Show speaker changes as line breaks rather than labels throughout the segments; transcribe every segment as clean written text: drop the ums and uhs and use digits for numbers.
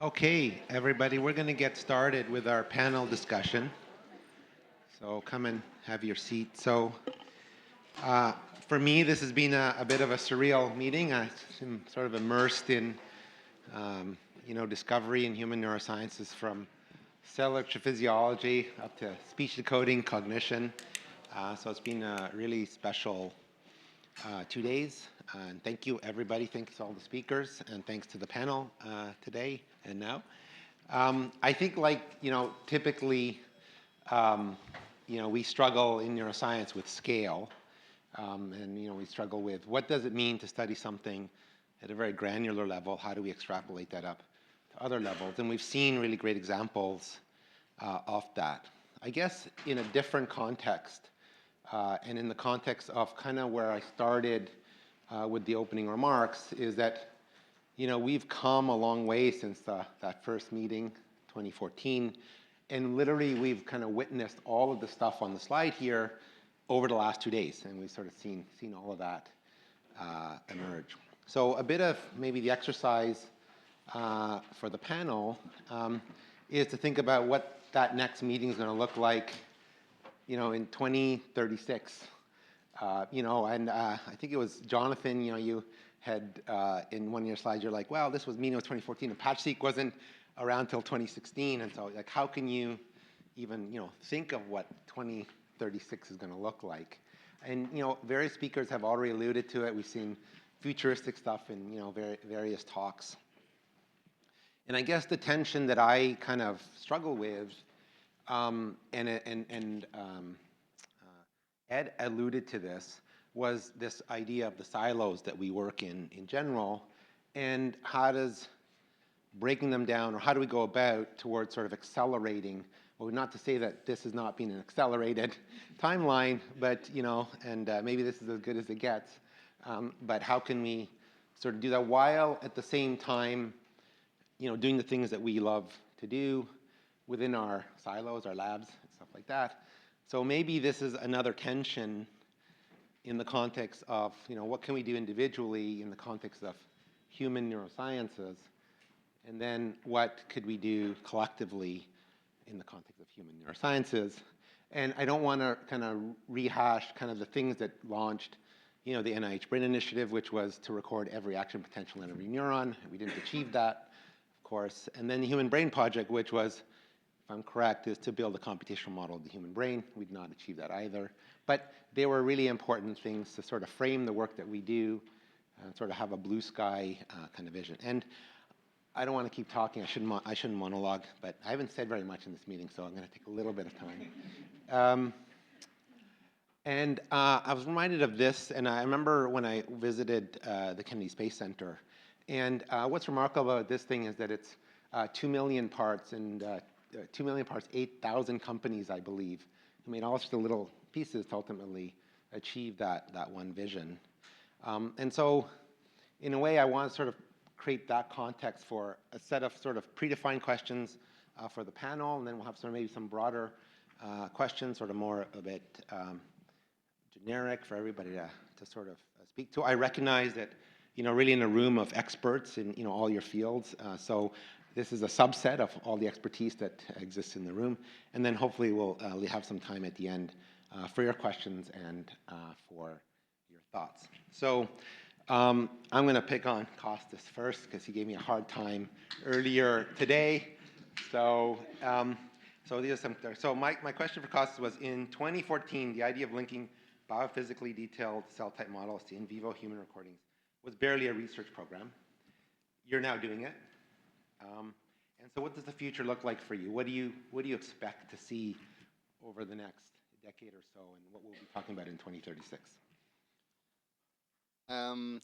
Okay, everybody, we're going to get started with our panel discussion. So come and have your seat. So uh, for me, this has been a bit of a surreal meeting. I'm sort of immersed in, discovery in human neurosciences from cellular physiology up to speech decoding, cognition. So it's been a really special 2 days. And thank you, everybody. Thanks to all the speakers, and thanks to the panel today and now. I think, typically, we struggle in neuroscience with scale, and we struggle with what does it mean to study something at a very granular level. How do we extrapolate that up to other levels? And we've seen really great examples of that. I guess in a different context, and in the context of kind of where I started with the opening remarks, is that we've come a long way since that first meeting, 2014, and literally we've kind of witnessed all of the stuff on the slide here over the last 2 days, and we've sort of seen all of that emerge. So a bit of maybe the exercise for the panel is to think about what that next meeting is going to look like in 2036, and I think it was Jonathan, you had in one of your slides, you're like, well, this was meeting of 2014, and PatchSeq wasn't around till 2016, and so like, how can you even, think of what 2036 is going to look like? And, various speakers have already alluded to it. We've seen futuristic stuff in, various talks. And I guess the tension that I kind of struggle with, Ed alluded to this, was this idea of the silos that we work in general, and how does breaking them down, or how do we go about towards sort of accelerating, well, not to say that this has not been an accelerated timeline, but, and maybe this is as good as it gets, but how can we sort of do that while at the same time, doing the things that we love to do within our silos, our labs, and stuff like that. So maybe this is another tension in the context of, what can we do individually in the context of human neurosciences, and then what could we do collectively in the context of human neurosciences. And I don't want to kind of rehash kind of the things that launched, the NIH Brain Initiative, which was to record every action potential in every neuron. We didn't achieve that, of course. And then the Human Brain Project, which was, if I'm correct, is to build a computational model of the human brain. We did not achieve that either. But they were really important things to sort of frame the work that we do, and sort of have a blue sky kind of vision. And I don't want to keep talking. I shouldn't monologue, but I haven't said very much in this meeting, so I'm going to take a little bit of time. I was reminded of this, and I remember when I visited the Kennedy Space Center. And what's remarkable about this thing is that it's 2 million parts, and 2 million parts, 8,000 companies, I believe, who made all sorts of little pieces to ultimately achieve that one vision. And so, in a way, I want to sort of create that context for a set of sort of predefined questions for the panel, and then we'll have maybe some broader questions, sort of more a bit generic for everybody to sort of speak to. I recognize that, really in a room of experts in, all your fields, so this is a subset of all the expertise that exists in the room, and then hopefully we'll have some time at the end for your questions and for your thoughts. So I'm going to pick on Costas first because he gave me a hard time earlier today. So these are some. So my question for Costas was, in 2014, the idea of linking biophysically detailed cell type models to in vivo human recordings was barely a research program. You're now doing it. And so what does the future look like for you? What do you expect to see over the next decade or so, and what we'll be talking about in 2036?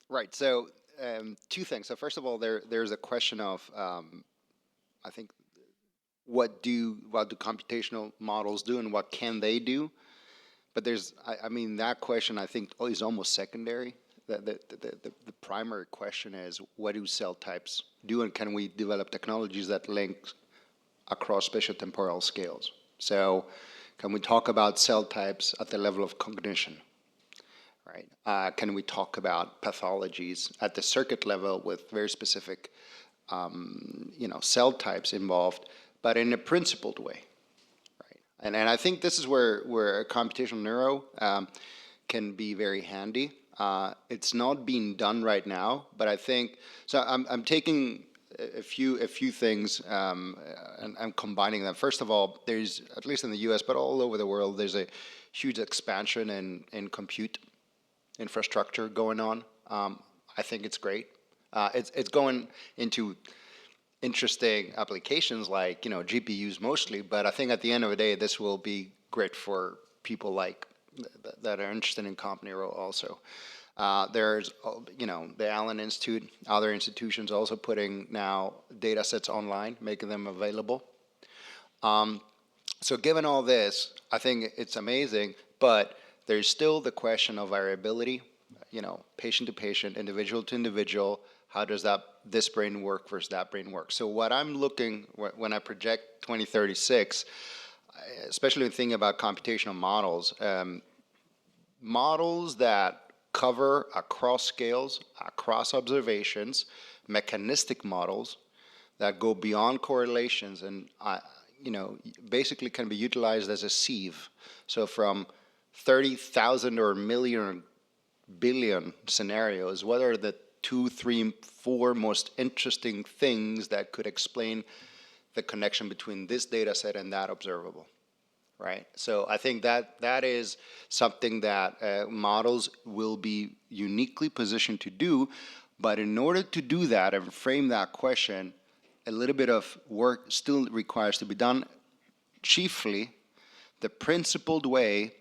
Right. So two things. So first of all, there's a question of I think what do computational models do and what can they do? But that question I think is almost secondary. The primary question is, what do cell types do, and can we develop technologies that link across spatiotemporal scales? So can we talk about cell types at the level of cognition? Right? Can we talk about pathologies at the circuit level with very specific cell types involved, but in a principled way. And I think this is where computational neuro can be very handy. It's not being done right now, but I think so. I'm taking a few things and I'm combining them. First of all, there's, at least in the U.S., but all over the world, there's a huge expansion in compute infrastructure going on. I think it's great. It's going into interesting applications like GPUs mostly, but I think at the end of the day, this will be great for people like that are interested in comp neuro also. There's the Allen Institute, other institutions also putting now data sets online, making them available. So given all this, I think it's amazing, but there's still the question of variability, patient to patient, individual to individual. How does this brain work versus that brain work? So what I'm looking, when I project 2036, especially when thinking about computational models, models that cover across scales, across observations, mechanistic models that go beyond correlations and basically can be utilized as a sieve. So from 30,000 or million or billion scenarios, what are the 2, 3, 4 most interesting things that could explain the connection between this data set and that observable, right? So I think that is something that models will be uniquely positioned to do, but in order to do that and frame that question, a little bit of work still requires to be done, chiefly the principled way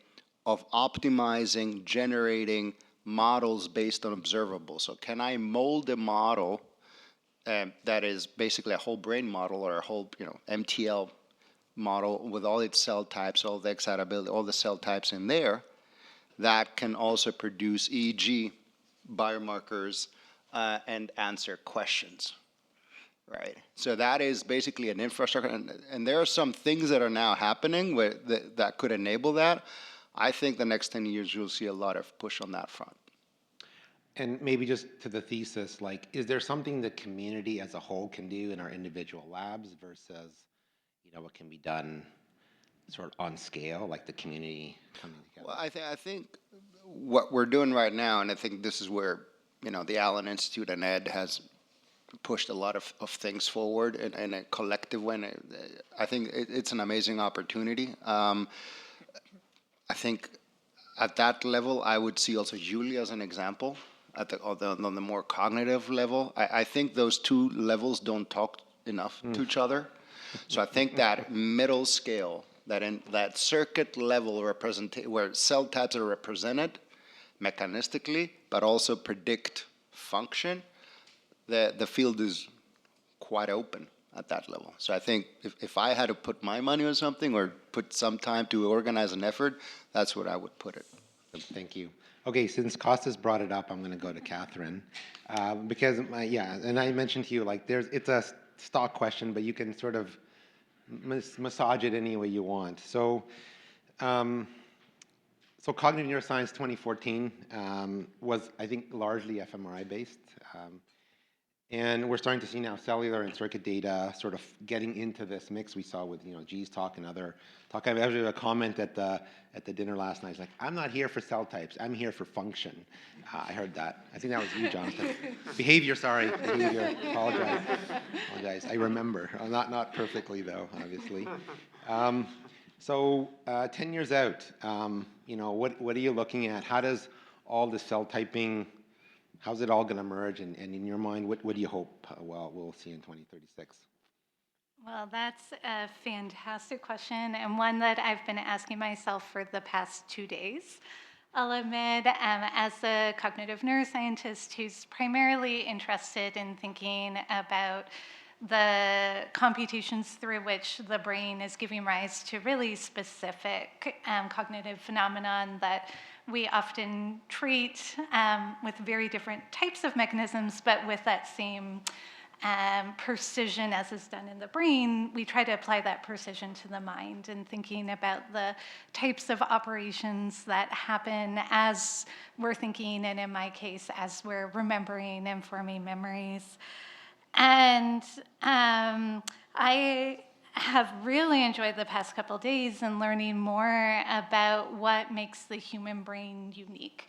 of optimizing, generating models based on observables. So can I mold a model that is basically a whole brain model or a whole MTL model with all its cell types, all the excitability, all the cell types in there, that can also produce EEG biomarkers and answer questions, right? So that is basically an infrastructure, and there are some things that are now happening that could enable that. I think the next 10 years you'll see a lot of push on that front.
And maybe just to the thesis, is there something the community as a whole can do in our individual labs versus, what can be done sort of on scale, like the community coming together?
Well, I think what we're doing right now, and I think this is where, the Allen Institute and Ed has pushed a lot of things forward in a collective way. I think it's an amazing opportunity. I think at that level, I would see also Julie as an example on the more cognitive level. I think those two levels don't talk enough to each other. So I think that middle scale, that circuit level where cell types are represented mechanistically, but also predict function, the field is quite open at that level. So I think if I had to put my money on something or put some time to organize an effort, that's what I would put it.
Thank you. Okay, since Costas brought it up, I'm going to go to Katherine. Because, and I mentioned to you, it's a stock question, but you can sort of massage it any way you want. So Cognitive Neuroscience 2014 was, I think, largely fMRI based. And we're starting to see now cellular and circuit data sort of getting into this mix we saw with Jie's talk and other talk. I actually had a comment at the dinner last night. It's like, I'm not here for cell types. I'm here for function. I heard that. I think that was you, Jonathan. Behavior. Apologize. I remember. Not perfectly though, obviously. So 10 years out, what are you looking at? How does all the cell typing? How's it all going to merge? And in your mind, what do you hope we'll see in 2036?
Well, that's a fantastic question, and one that I've been asking myself for the past 2 days. I'll admit, as a cognitive neuroscientist who's primarily interested in thinking about the computations through which the brain is giving rise to really specific cognitive phenomenon that we often treat with very different types of mechanisms, but with that same precision as is done in the brain, we try to apply that precision to the mind and thinking about the types of operations that happen as we're thinking, and in my case, as we're remembering and forming memories. And I have really enjoyed the past couple days in learning more about what makes the human brain unique.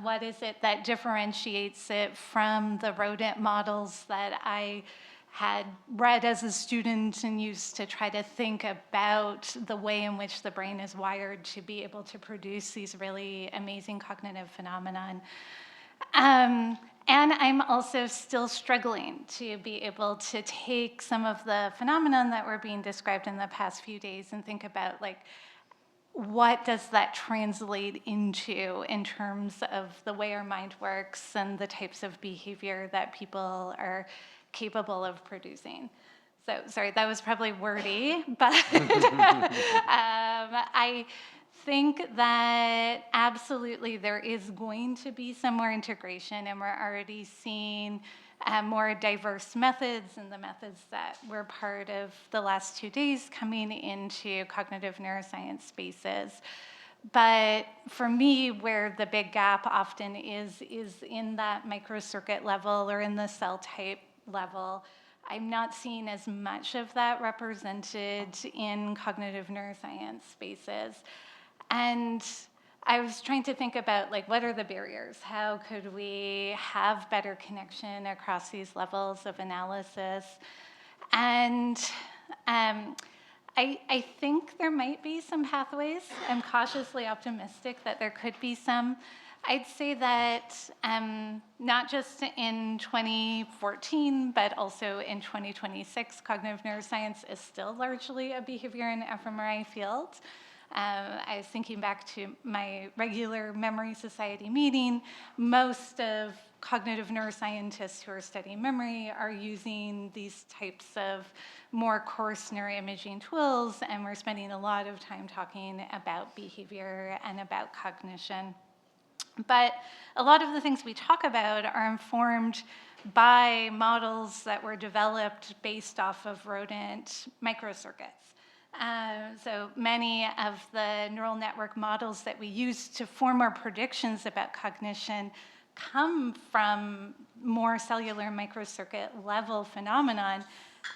What is it that differentiates it from the rodent models that I had read as a student and used to try to think about the way in which the brain is wired to be able to produce these really amazing cognitive phenomenon. And I'm also still struggling to be able to take some of the phenomenon that were being described in the past few days and think about, like, what does that translate into in terms of the way our mind works and the types of behavior that people are capable of producing. So, sorry, that was probably wordy, but I think that absolutely there is going to be some more integration, and we're already seeing more diverse methods, and the methods that were part of the last 2 days coming into cognitive neuroscience spaces. But for me, where the big gap often is in that microcircuit level or in the cell type level. I'm not seeing as much of that represented in cognitive neuroscience spaces. And I was trying to think about, like, what are the barriers? How could we have better connection across these levels of analysis? And I think there might be some pathways. I'm cautiously optimistic that there could be some. I'd say that not just in 2014, but also in 2026, cognitive neuroscience is still largely a behavior and fMRI field. I was thinking back to my regular memory society meeting. Most of cognitive neuroscientists who are studying memory are using these types of more coarse neuroimaging tools, and we're spending a lot of time talking about behavior and about cognition. But a lot of the things we talk about are informed by models that were developed based off of rodent microcircuits. So many of the neural network models that we use to form our predictions about cognition come from more cellular microcircuit level phenomenon.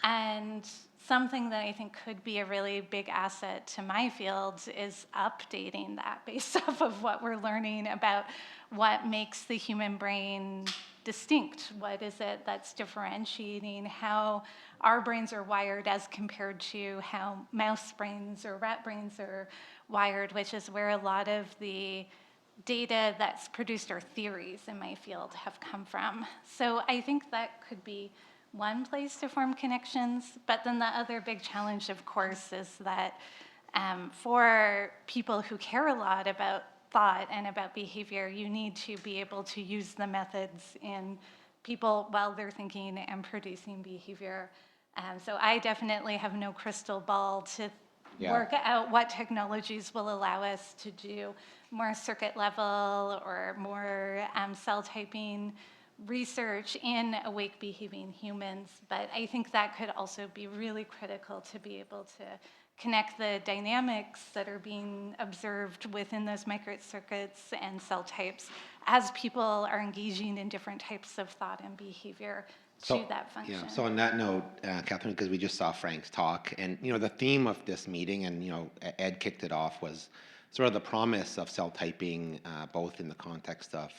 And something that I think could be a really big asset to my field is updating that based off of what we're learning about what makes the human brain distinct. What is it that's differentiating how our brains are wired as compared to how mouse brains or rat brains are wired, which is where a lot of the data that's produced our theories in my field have come from. So I think that could be one place to form connections. But then the other big challenge, of course, is that for people who care a lot about thought and about behavior, you need to be able to use the methods in people while they're thinking and producing behavior. So I definitely have no crystal ball to work out what technologies will allow us to do more circuit level or more cell typing research in awake behaving humans. But I think that could also be really critical to be able to connect the dynamics that are being observed within those microcircuits and cell types as people are engaging in different types of thought and behavior to that function.
Yeah. So on that note, Katherine, because we just saw Frank's talk, and the theme of this meeting, and Ed kicked it off, was sort of the promise of cell typing, both in the context of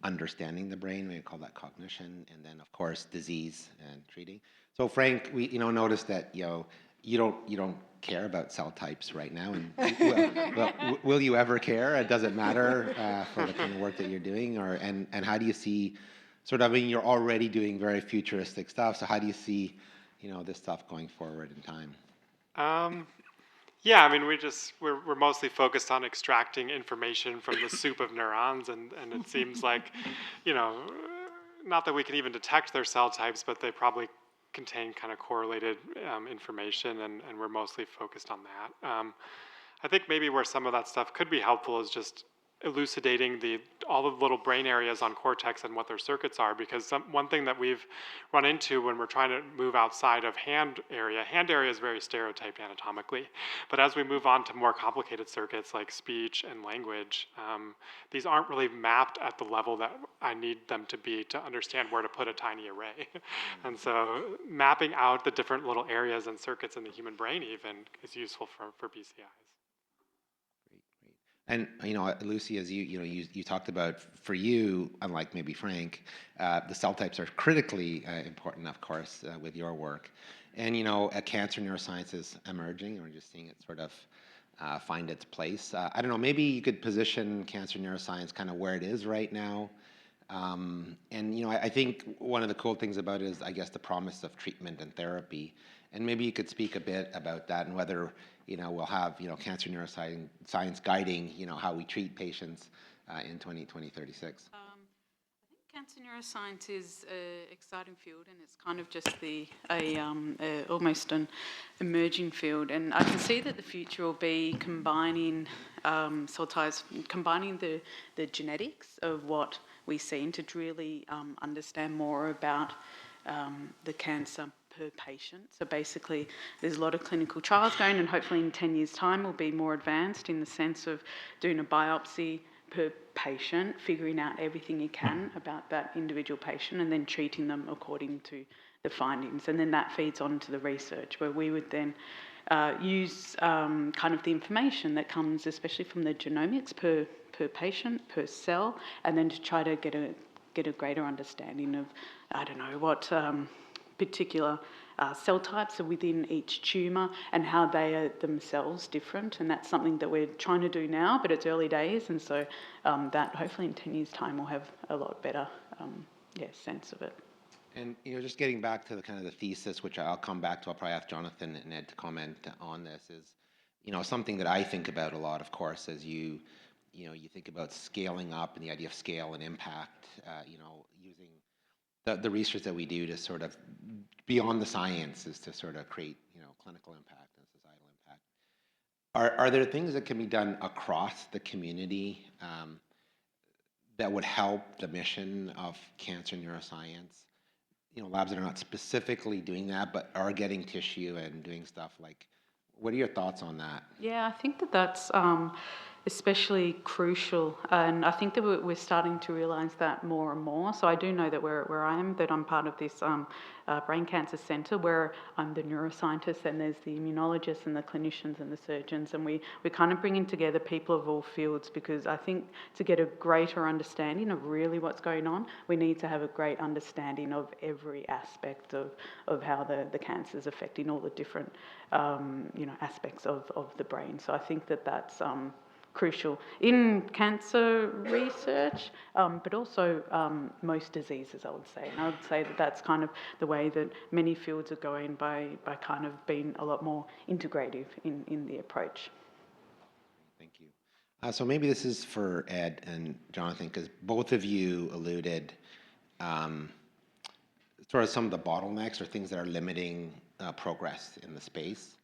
understanding the brain, we call that cognition, and then of course disease and treating. So Frank, we noticed that you don't care about cell types right now, and will you ever care? It doesn't matter for the kind of work that you're doing, and how do you see sort of? I mean, you're already doing very futuristic stuff. So how do you see this stuff going forward in time?
Yeah, I mean, we're mostly focused on extracting information from the soup of neurons, and it seems like, not that we can even detect their cell types, but they probably contain kind of correlated information, and we're mostly focused on that. I think maybe where some of that stuff could be helpful is just elucidating all the little brain areas on cortex and what their circuits are, because one thing that we've run into when we're trying to move outside of hand area is very stereotyped anatomically, but as we move on to more complicated circuits like speech and language, these aren't really mapped at the level that I need them to be to understand where to put a tiny array. And so mapping out the different little areas and circuits in the human brain even is useful for BCIs.
And Lucy, as you talked about, for you, unlike maybe Frank, the cell types are critically important, of course, with your work. And cancer neuroscience is emerging, and we're just seeing it sort of find its place. I don't know, maybe you could position cancer neuroscience kind of where it is right now. I think one of the cool things about it is, I guess, the promise of treatment and therapy. And maybe you could speak a bit about that and whether we'll have cancer neuroscience guiding how we treat patients in 2036.
I think cancer neuroscience is an exciting field, and it's kind of just almost an emerging field. And I can see that the future will be combining cell types, combining the genetics of what we see to really understand more about the cancer per patient. So basically, there's a lot of clinical trials going, and hopefully in 10 years' time will be more advanced in the sense of doing a biopsy per patient, figuring out everything you can about that individual patient, and then treating them according to the findings. And then that feeds on to the research, where we would then use kind of the information that comes, especially from the genomics per patient, per cell, and then to try to get a greater understanding of, I don't know, what particular cell types are within each tumour and how they are themselves different. And that's something that we're trying to do now, but it's early days, and so that hopefully in 10 years' time we'll have a lot better sense of it.
And just getting back to the kind of the thesis, which I'll come back to, I'll probably ask Jonathan and Ed to comment on this, is something that I think about a lot, of course, as you think about scaling up and the idea of scale and impact, using the research that we do to sort of beyond the science is to sort of create clinical impact and societal impact. Are there things that can be done across the community that would help the mission of cancer neuroscience? Labs that are not specifically doing that, but are getting tissue and doing stuff like. What are your thoughts on that?
Yeah, I think that's especially crucial, and I think that we're starting to realise that more and more. So I do know that where I am, that I'm part of this brain cancer centre, where I'm the neuroscientist, and there's the immunologists and the clinicians and the surgeons, and we're kind of bringing together people of all fields, because I think to get a greater understanding of really what's going on, we need to have a great understanding of every aspect of how the cancer is affecting all the different aspects of the brain. So I think that's crucial in cancer research, but also most diseases, I would say. And I would say that that's kind of the way that many fields are going, by kind of being a lot more integrative in the approach.
Thank you. So maybe this is for Ed and Jonathan, because both of you alluded sort of some of the bottlenecks or things that are limiting progress in the space.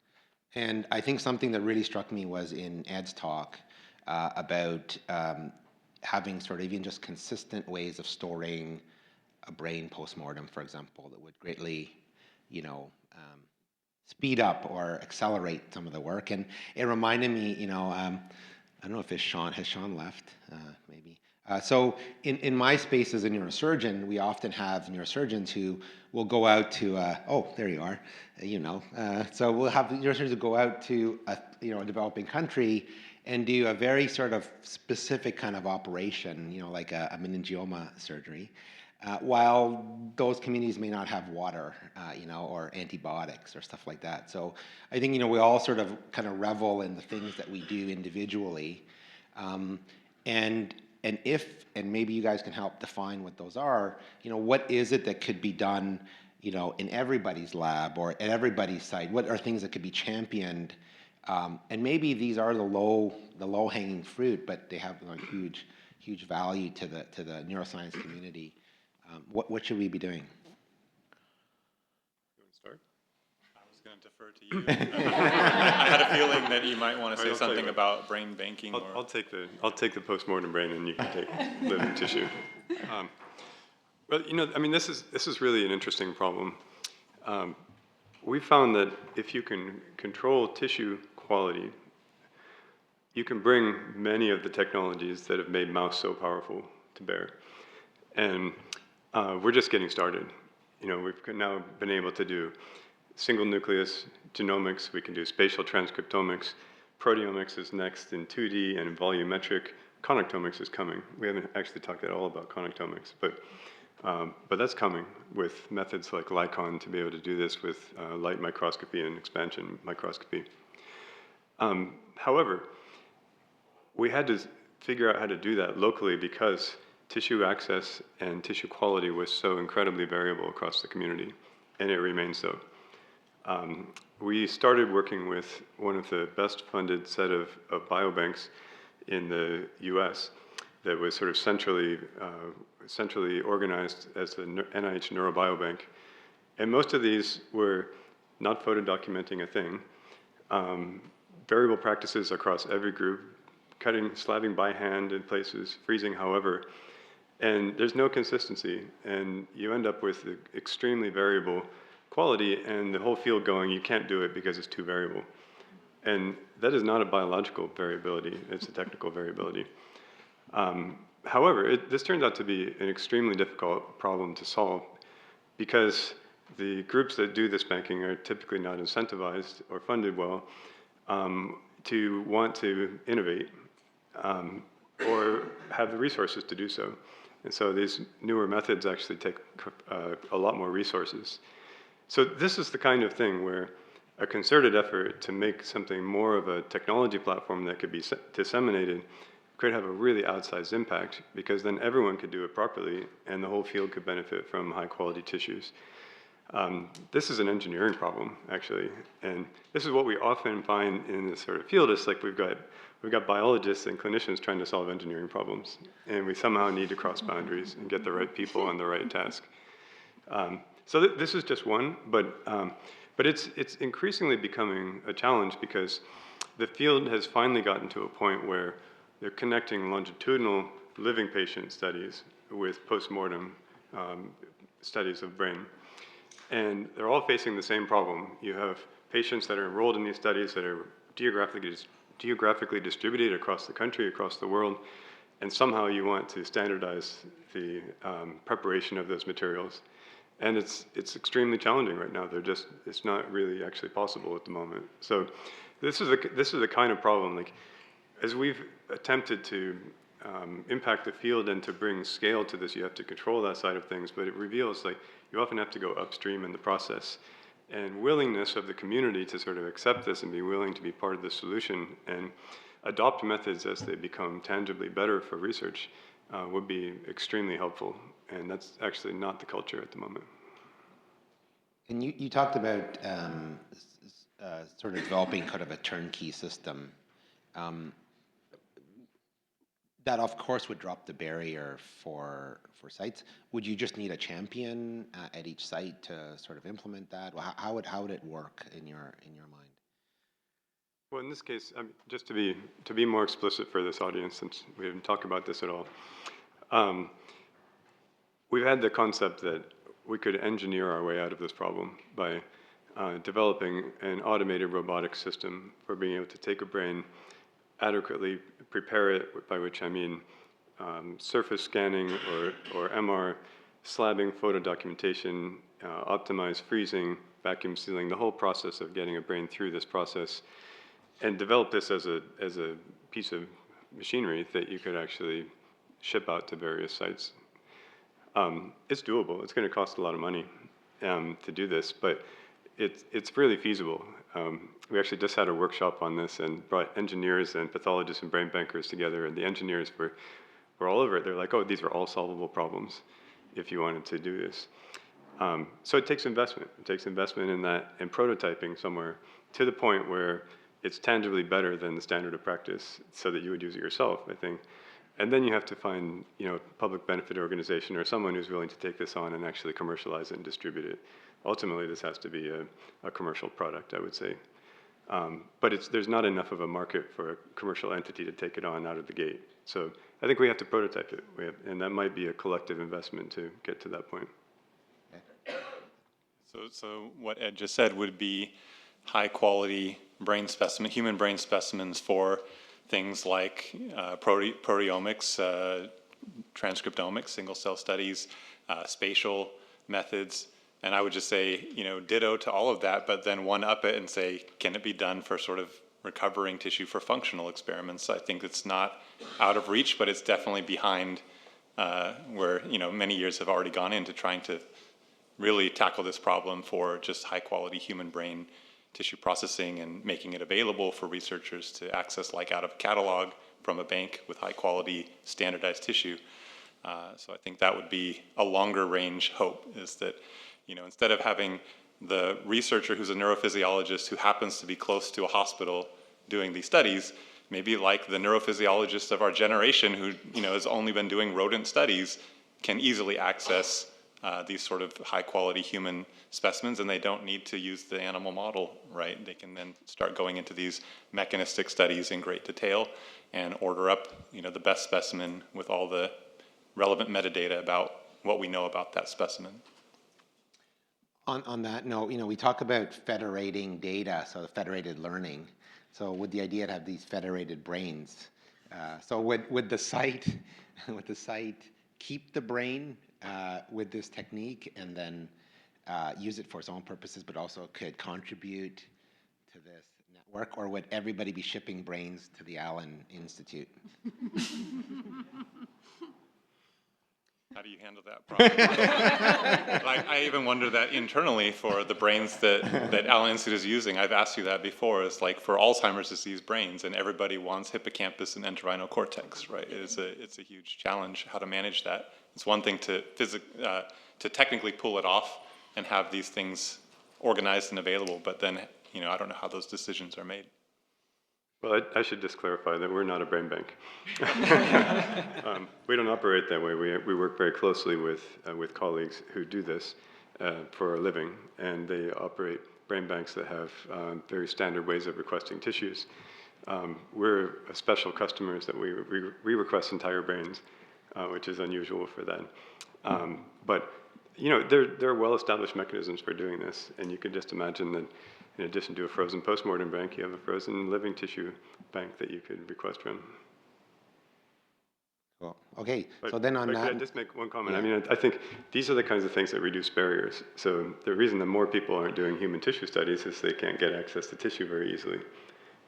And I think something that really struck me was in Ed's talk about having sort of even just consistent ways of storing a brain postmortem, for example, that would greatly, speed up or accelerate some of the work. And it reminded me, I don't know if has Sean left? Maybe. So in my space as a neurosurgeon, we often have neurosurgeons who will go out to, there you are, so we'll have neurosurgeons who go out to a developing country and do a very sort of specific kind of operation, like a meningioma surgery, while those communities may not have water, or antibiotics or stuff like that. So I think, we all sort of kind of revel in the things that we do individually. And maybe you guys can help define what those are. What is it that could be done, in everybody's lab or at everybody's site? What are things that could be championed? And maybe these are the low hanging fruit, but they have huge value to the neuroscience community. What should we be doing?
You want to start? was going to defer to you. I had a feeling that you might want to say something about brain banking.
I'll take the postmortem brain, and you can take living tissue. Well, I mean, this is really an interesting problem. We found that if you can control tissue quality, you can bring many of the technologies that have made mouse so powerful to bear. And we're just getting started. We've now been able to do single nucleus genomics. We can do spatial transcriptomics. Proteomics is next in 2D and volumetric. Connectomics is coming. We haven't actually talked at all about connectomics, but that's coming with methods like LICON to be able to do this with light microscopy and expansion microscopy. However, we had to figure out how to do that locally because tissue access and tissue quality was so incredibly variable across the community, and it remains so. We started working with one of the best funded set of biobanks in the US that was sort of centrally organized as the NIH Neurobiobank. And most of these were not photo-documenting a thing, variable practices across every group, slabbing by hand in places, freezing however, and there's no consistency, and you end up with extremely variable quality, and the whole field going, you can't do it because it's too variable. And that is not a biological variability, it's a technical variability. However, this turns out to be an extremely difficult problem to solve because the groups that do this banking are typically not incentivized or funded well to want to innovate or have the resources to do so. And so these newer methods actually take a lot more resources. So this is the kind of thing where a concerted effort to make something more of a technology platform that could be disseminated could have a really outsized impact because then everyone could do it properly and the whole field could benefit from high quality tissues. This is an engineering problem, actually, and this is what we often find in this sort of field. It's like we've got biologists and clinicians trying to solve engineering problems, and we somehow need to cross boundaries and get the right people on the right task. So this is just one, but it's increasingly becoming a challenge because the field has finally gotten to a point where they're connecting longitudinal living patient studies with postmortem studies of brain. And they're all facing the same problem. You have patients that are enrolled in these studies that are geographically distributed across the country, across the world, and somehow you want to standardize the preparation of those materials. And it's extremely challenging right now. It's not really actually possible at the moment. So this is the kind of problem, like, as we've attempted to impact the field and to bring scale to this, you have to control that side of things, but it reveals like you often have to go upstream in the process. And willingness of the community to sort of accept this and be willing to be part of the solution and adopt methods as they become tangibly better for research would be extremely helpful. And that's actually not the culture at the moment.
And you talked about sort of developing kind of a turnkey system. That, of course, would drop the barrier for sites. Would you just need a champion at each site to sort of implement that? Well, how would it work in your mind?
Well, in this case, just to be more explicit for this audience, since we haven't talked about this at all, we've had the concept that we could engineer our way out of this problem by developing an automated robotic system for being able to take a brain, adequately prepare it, by which I mean surface scanning or MR, slabbing, photo documentation, optimize freezing, vacuum sealing, the whole process of getting a brain through this process, and develop this as a piece of machinery that you could actually ship out to various sites. It's doable. It's going to cost a lot of money to do this, but it's really feasible. We actually just had a workshop on this and brought engineers and pathologists and brain bankers together, and the engineers were all over it. They're like, oh, these are all solvable problems if you wanted to do this. So it takes investment. It takes investment in that and prototyping somewhere to the point where it's tangibly better than the standard of practice so that you would use it yourself, I think. And then you have to find, a public benefit organization or someone who's willing to take this on and actually commercialize it and distribute it. ultimately this has to be a commercial product, I would say. But there's not enough of a market for a commercial entity to take it on out of the gate. So I think we have to prototype it, and that might be a collective investment to get to that point.
So what Ed just said would be high quality human brain specimens for things like proteomics, transcriptomics, single cell studies, spatial methods. And I would just say, ditto to all of that, but then one up it and say, can it be done for sort of recovering tissue for functional experiments? I think it's not out of reach, but it's definitely behind where, many years have already gone into trying to really tackle this problem for just high quality human brain tissue processing and making it available for researchers to access like out of a catalog from a bank with high quality standardized tissue. So I think that would be a longer range hope, is that, instead of having the researcher who's a neurophysiologist who happens to be close to a hospital doing these studies, maybe like the neurophysiologist of our generation who, has only been doing rodent studies, can easily access these sort of high quality human specimens, and they don't need to use the animal model, right? They can then start going into these mechanistic studies in great detail and order up, the best specimen with all the relevant metadata about what we know about that specimen.
On that note, we talk about federating data, so the federated learning. So with the idea to have these federated brains, so would the site keep the brain with this technique and then use it for its own purposes, but also could contribute to this network, or would everybody be shipping brains to the Allen Institute?
How do you handle that problem? I even wonder that internally for the brains that Allen Institute is using. I've asked you that before. It's like for Alzheimer's disease brains, and everybody wants hippocampus and entorhinal cortex, right? It's a huge challenge how to manage that. It's one thing to technically pull it off and have these things organized and available, but then I don't know how those decisions are made.
Well, I should just clarify that we're not a brain bank. We don't operate that way. We work very closely with colleagues who do this for a living, and they operate brain banks that have very standard ways of requesting tissues. We're special customers that we request entire brains, which is unusual for that. But there are well-established mechanisms for doing this, and you could just imagine that in addition to a frozen postmortem bank, you have a frozen living tissue bank that you could request from.
Cool. Okay,
But,
so then on that...
Could I just make one comment?
Yeah.
I mean, I think these are the kinds of things that reduce barriers. So the reason that more people aren't doing human tissue studies is they can't get access to tissue very easily.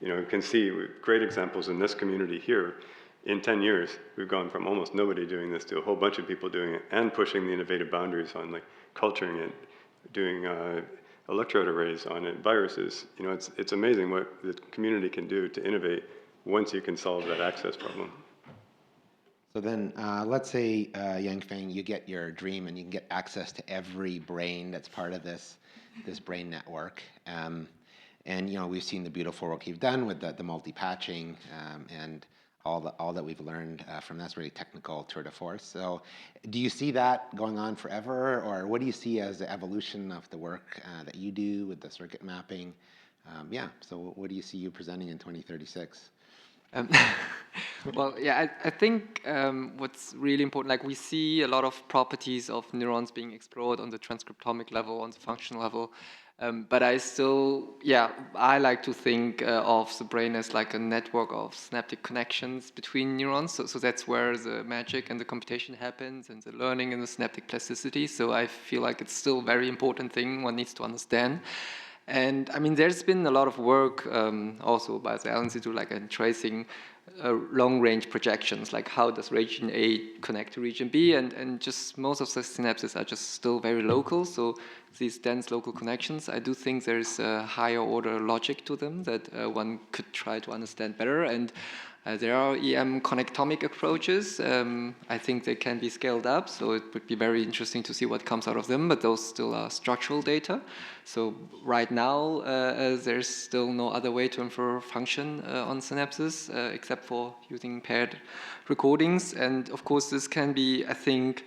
You can see great examples in this community here. In 10 years, we've gone from almost nobody doing this to a whole bunch of people doing it and pushing the innovative boundaries on like culturing it, doing electrode arrays on it, viruses. It's amazing what the community can do to innovate once you can solve that access problem.
So then, let's say, Yangfan, you get your dream and you can get access to every brain that's part of this brain network. And we've seen the beautiful work you've done with the multi-patching and all that we've learned from that's really technical tour de force. So do you see that going on forever, or what do you see as the evolution of the work that you do with the circuit mapping? So what do you see you presenting in 2036?
Well, yeah, I think what's really important, like we see a lot of properties of neurons being explored on the transcriptomic level, on the functional level. But I like to think of the brain as like a network of synaptic connections between neurons. So that's where the magic and the computation happens, and the learning and the synaptic plasticity. So I feel like it's still a very important thing one needs to understand. And I mean, there's been a lot of work also by the Allen Institute, like in tracing long-range projections, like how does region A connect to region B, and just most of the synapses are just still very local, so these dense local connections, I do think there's a higher order logic to them that one could try to understand better, and there are EM connectomic approaches. I think they can be scaled up, so it would be very interesting to see what comes out of them, but those still are structural data. So right now, there's still no other way to infer function on synapses, except for using paired recordings. And of course, this can be, I think,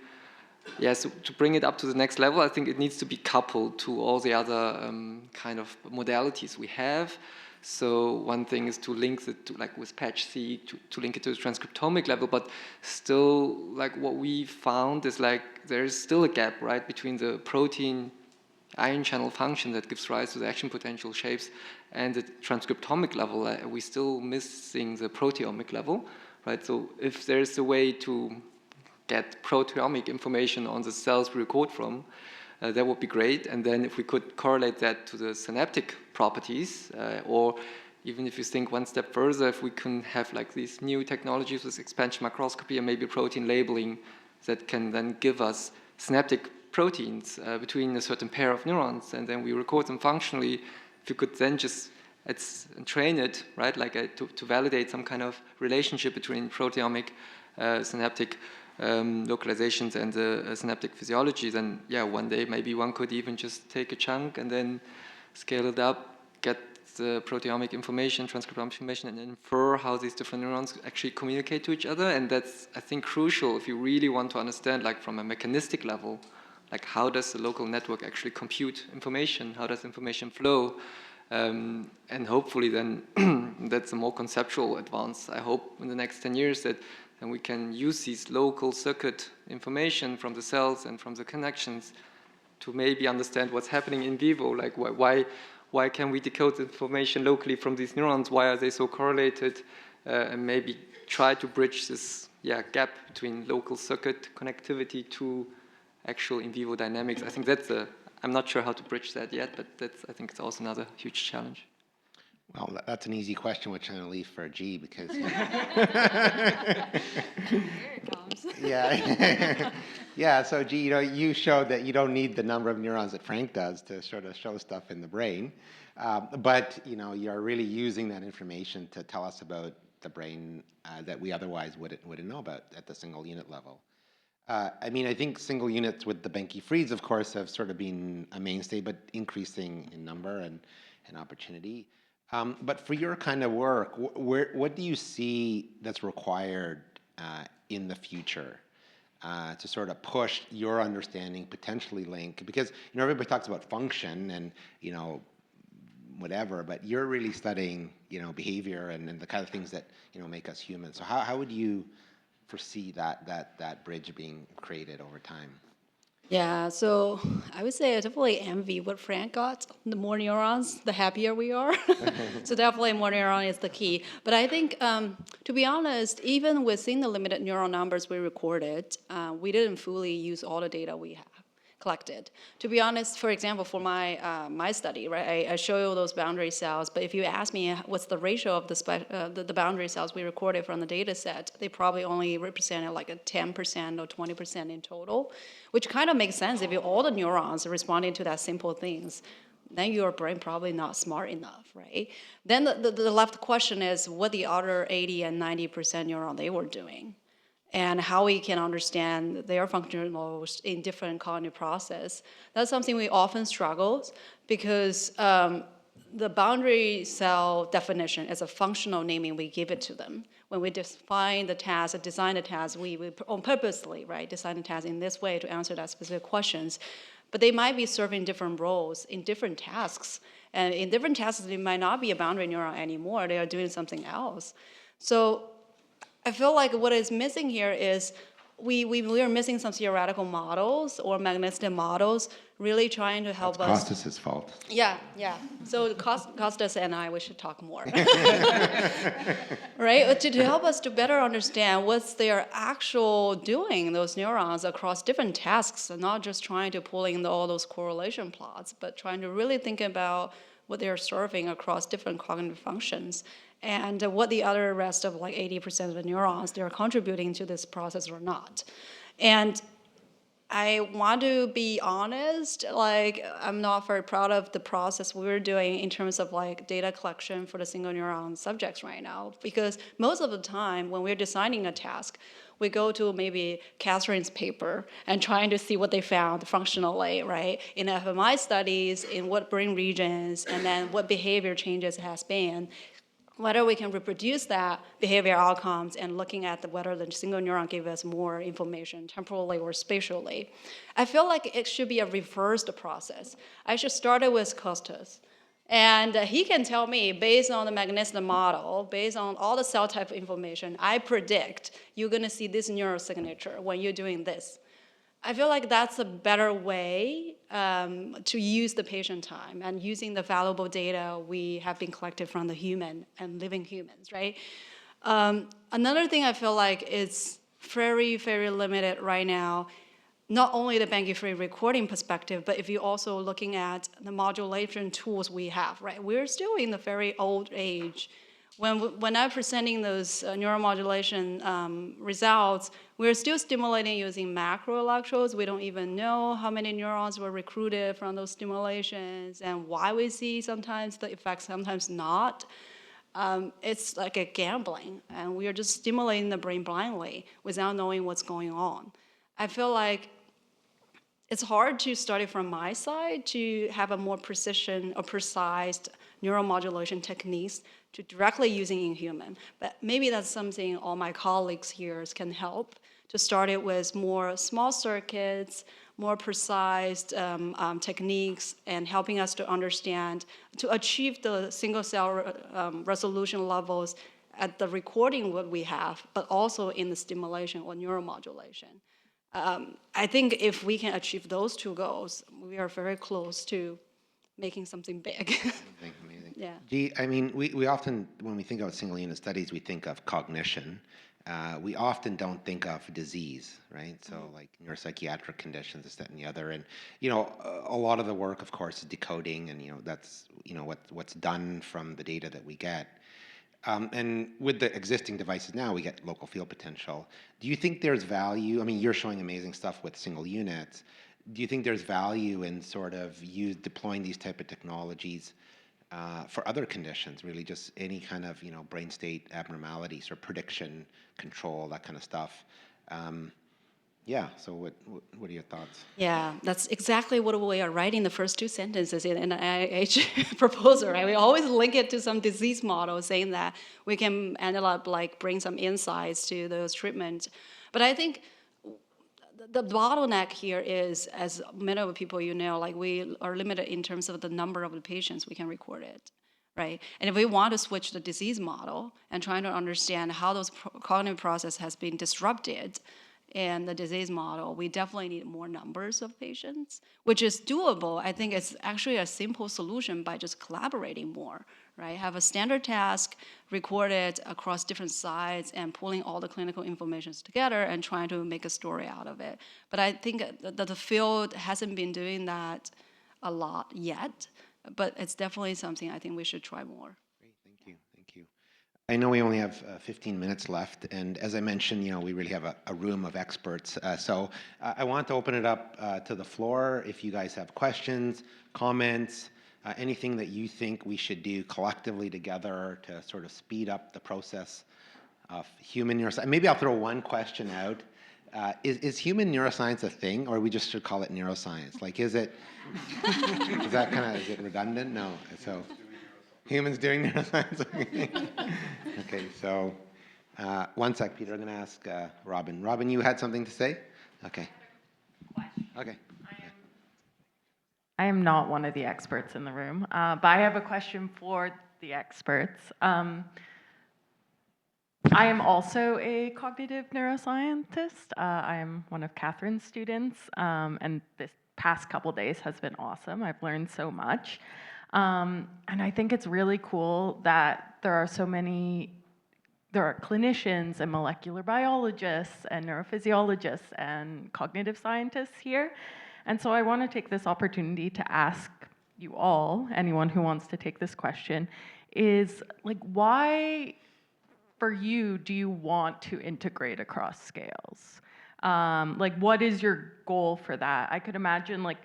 yeah, so to bring it up to the next level, I think it needs to be coupled to all the other kind of modalities we have. So one thing is to link it to, like with patch-C, to link it to the transcriptomic level, but still, like what we found is like there's still a gap, right, between the protein ion channel function that gives rise to the action potential shapes and the transcriptomic level. We're still missing the proteomic level, right? So if there's a way to get proteomic information on the cells we record from, that would be great. And then if we could correlate that to the synaptic properties, or even if you think one step further, if we can have like these new technologies with expansion macroscopy and maybe protein labeling that can then give us synaptic proteins between a certain pair of neurons, and then we record them functionally, if you could then just train it, right, like to validate some kind of relationship between proteomic synaptic localizations and the synaptic physiology, then yeah, one day maybe one could even just take a chunk and then scale it up, get the proteomic information, transcriptomic information, and infer how these different neurons actually communicate to each other. And that's, I think, crucial if you really want to understand, like from a mechanistic level, like how does the local network actually compute information? How does information flow? And hopefully then that's a more conceptual advance. I hope in the next 10 years that then we can use these local circuit information from the cells and from the connections to maybe understand what's happening in vivo, like why can we decode the information locally from these neurons? Why are they so correlated? And maybe try to bridge this gap between local circuit connectivity to actual in vivo dynamics. I think that's I'm not sure how to bridge that yet, but I think it's also another huge challenge.
Well, that's an easy question, which I'm going to leave for Jie, because...
Here it comes.
Yeah. Yeah, so Jie, you showed that you don't need the number of neurons that Frank does to sort of show stuff in the brain. But, you're really using that information to tell us about the brain that we otherwise wouldn't know about at the single unit level. I think single units with the Benke-Frieds, of course, have sort of been a mainstay, but increasing in number and opportunity. But for your kind of work, what do you see that's required in the future to sort of push your understanding, potentially link? Because everybody talks about function and whatever, but you're really studying behavior and the kind of things that make us human. So how would you foresee that bridge being created over time?
Yeah, so I would say I definitely envy what Frank got. The more neurons, the happier we are. So definitely more neuron is the key. But I think, to be honest, even within the limited neuron numbers we recorded, we didn't fully use all the data we have collected. To be honest, for example, for my study, right, I show you those boundary cells, but if you ask me what's the ratio of the boundary cells we recorded from the data set, they probably only represented like a 10% or 20% in total, which kind of makes sense. If all the neurons are responding to that simple things, then your brain probably not smart enough, right? Then the left question is what the other 80 and 90% neuron they were doing, and how we can understand their functional modes in different cognitive process. That's something we often struggle because the boundary cell definition is a functional naming we give it to them. When we define the task, design the task, we on purposely, right, design the task in this way to answer that specific questions. But they might be serving different roles in different tasks. And in different tasks, they might not be a boundary neuron anymore. They are doing something else. So I feel like what is missing here is we are missing some theoretical models or mechanistic models, really trying to help us.
Costas' fault.
Yeah. So Costas and I, we should talk more. Right? To help us to better understand what's their actual doing, those neurons across different tasks, and not just trying to pull in all those correlation plots, but trying to really think about what they're serving across different cognitive functions, and what the other rest of like 80% of the neurons, they're contributing to this process or not. And I want to be honest, like I'm not very proud of the process we're doing in terms of like data collection for the single neuron subjects right now, because most of the time when we're designing a task, we go to maybe Catherine's paper and trying to see what they found functionally, right? In fMRI studies, in what brain regions, and then what behavior changes has been. whether we can reproduce that behavior outcomes and looking at whether the single neuron gives us more information temporally or spatially. I feel like it should be a reversed process. I should start it with Costas. And he can tell me, based on the magnetic model, based on all the cell type information, I predict you're going to see this neural signature when you're doing this. I feel like that's a better way to use the patient time and using the valuable data we have been collected from the human and living humans, right? Another thing I feel like is very, very limited right now, not only the Bengi-free recording perspective, but if you're also looking at the modulation tools we have, right? We're still in the very old age. When I'm presenting those neuromodulation results, we're still stimulating using macro electrodes. We don't even know how many neurons were recruited from those stimulations and why we see sometimes the effects, sometimes not. It's like a gambling, and we are just stimulating the brain blindly without knowing what's going on. I feel like it's hard to start it from my side to have a more precision or precise neuromodulation techniques to directly using in human. But maybe that's something all my colleagues here can help to start it with more small circuits, more precise techniques, and helping us to understand, to achieve the single cell resolution levels at the recording what we have, but also in the stimulation or neuromodulation. I think if we can achieve those two goals, we are very close to making something big.
Amazing.
Yeah.
Gee, I mean, we often, when we think about single unit studies, we think of cognition. We often don't think of disease, right? So like neuropsychiatric conditions, this, that, and the other. And, you know, a lot of the work, of course, is decoding, and, you know, that's, you know, what's done from the data that we get. And with the existing devices now, we get local field potential. Do you think there's value? I mean, you're showing amazing stuff with single units. Do you think there's value in sort of deploying these type of technologies for other conditions, really just any kind of, you know, brain state abnormalities or prediction control, that kind of stuff? Yeah, so what are your thoughts?
Yeah, that's exactly what we are writing the first two sentences in the NIH proposal, right? We always link it to some disease model saying that we can analyze, like bring some insights to those treatments. But I think the bottleneck here is, as many of the people you know, like we are limited in terms of the number of the patients we can record it, right? And if we want to switch the disease model and trying to understand how those cognitive process has been disrupted in the disease model, we definitely need more numbers of patients, which is doable. I think it's actually a simple solution by just collaborating more, right? Have a standard task, record it across different sites, and pulling all the clinical information together and trying to make a story out of it. But I think that the field hasn't been doing that a lot yet, but it's definitely something I think we should try more.
Great, thank you, thank you. I know we only have 15 minutes left, and as I mentioned, you know, we really have a room of experts. So I want to open it up to the floor. If you guys have questions, comments, anything that you think we should do collectively together to sort of speed up the process of human neuroscience. Maybe I'll throw one question out. Is human neuroscience a thing, or we just should call it neuroscience? Like, is it, is that kind of, is it redundant? No, so. Humans doing neuroscience? Okay, so one sec, Peter. I'm going to ask Robin. Robin, you had something to say? Okay. Okay.
I am not one of the experts in the room, but I have a question for the experts. I am also a cognitive neuroscientist. I am one of Katherine's students, and this past couple days has been awesome. I've learned so much. And I think it's really cool that there are clinicians and molecular biologists and neurophysiologists and cognitive scientists here. And so I want to take this opportunity to ask you all, anyone who wants to take this question, is like, why for you do you want to integrate across scales? Like, what is your goal for that? I could imagine, like,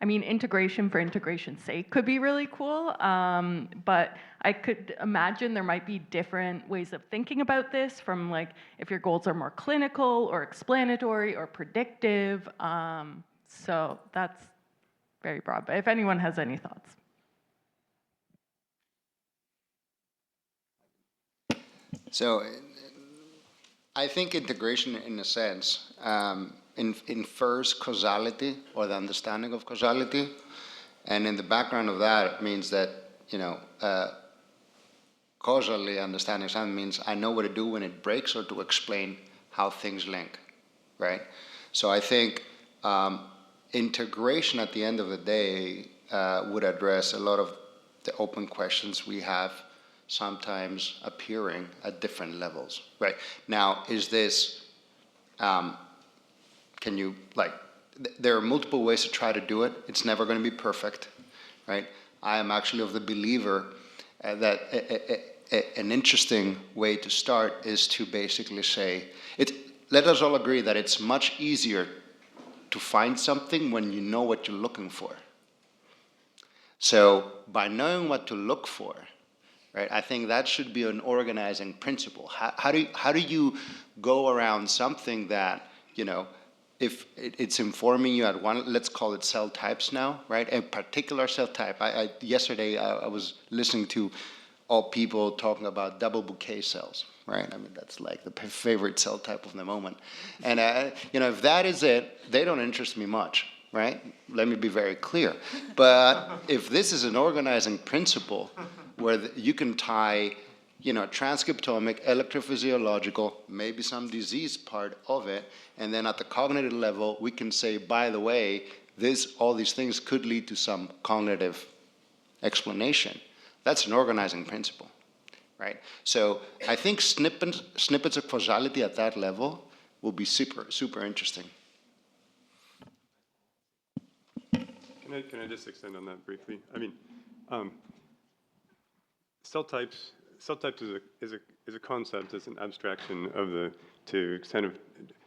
I mean, integration for integration's sake could be really cool, but I could imagine there might be different ways of thinking about this from, like, if your goals are more clinical or explanatory or predictive. So that's very broad, but if anyone has any thoughts.
So I think integration, in a sense, infers causality or the understanding of causality. And in the background of that, it means that, causally understanding something means I know what to do when it breaks or to explain how things link, right? So I think integration at the end of the day would address a lot of the open questions we have sometimes appearing at different levels, right? Now, is this, can you, there are multiple ways to try to do it. It's never going to be perfect, right? I am actually of the believer that an interesting way to start is to basically say, let us all agree that it's much easier to find something when you know what you're looking for. So by knowing what to look for, right, I think that should be an organizing principle. How do you go around something that, if it's informing you at one, let's call it cell types now, right? A particular cell type. Yesterday I was listening to all people talking about double bouquet cells, right? I mean, that's like the favorite cell type of the moment. And, if that is it, they don't interest me much, right? Let me be very clear. But if this is an organizing principle where you can tie, transcriptomic, electrophysiological, maybe some disease part of it, and then at the cognitive level, we can say, by the way, all these things could lead to some cognitive explanation. That's an organizing principle, right? So I think snippets of causality at that level will be super, super interesting.
Can I just extend on that briefly? I mean, cell types is a concept, it's an abstraction to kind of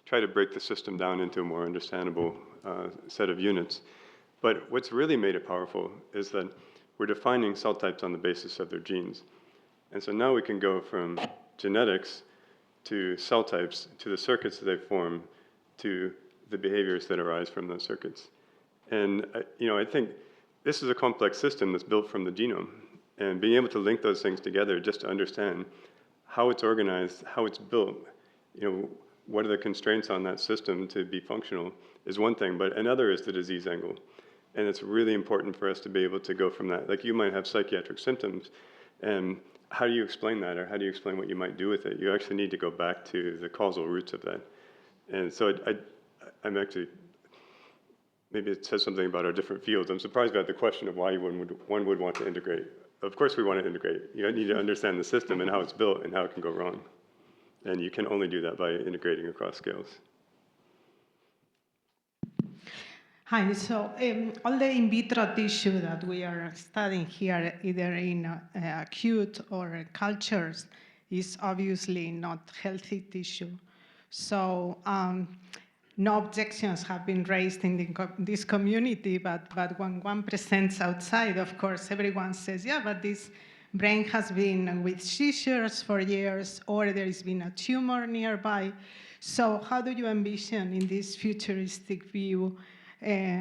try to break the system down into a more understandable set of units. But what's really made it powerful is that we're defining cell types on the basis of their genes. And so now we can go from genetics to cell types, to the circuits that they form, to the behaviors that arise from those circuits. And I think this is a complex system that's built from the genome. And being able to link those things together just to understand how it's organized, how it's built, what are the constraints on that system to be functional is one thing, but another is the disease angle. And it's really important for us to be able to go from that. Like you might have psychiatric symptoms, and how do you explain that, or how do you explain what you might do with it? You actually need to go back to the causal roots of that. And so I'm actually, maybe it says something about our different fields. I'm surprised about the question of why one would want to integrate. Of course we want to integrate. You need to understand the system and how it's built and how it can go wrong. And you can only do that by integrating across scales.
Hi, so all the in vitro tissue that we are studying here, either in acute or cultures, is obviously not healthy tissue. So no objections have been raised in this community, but when one presents outside, of course, everyone says, yeah, but this brain has been with seizures for years, or there has been a tumor nearby. So how do you envision in this futuristic view,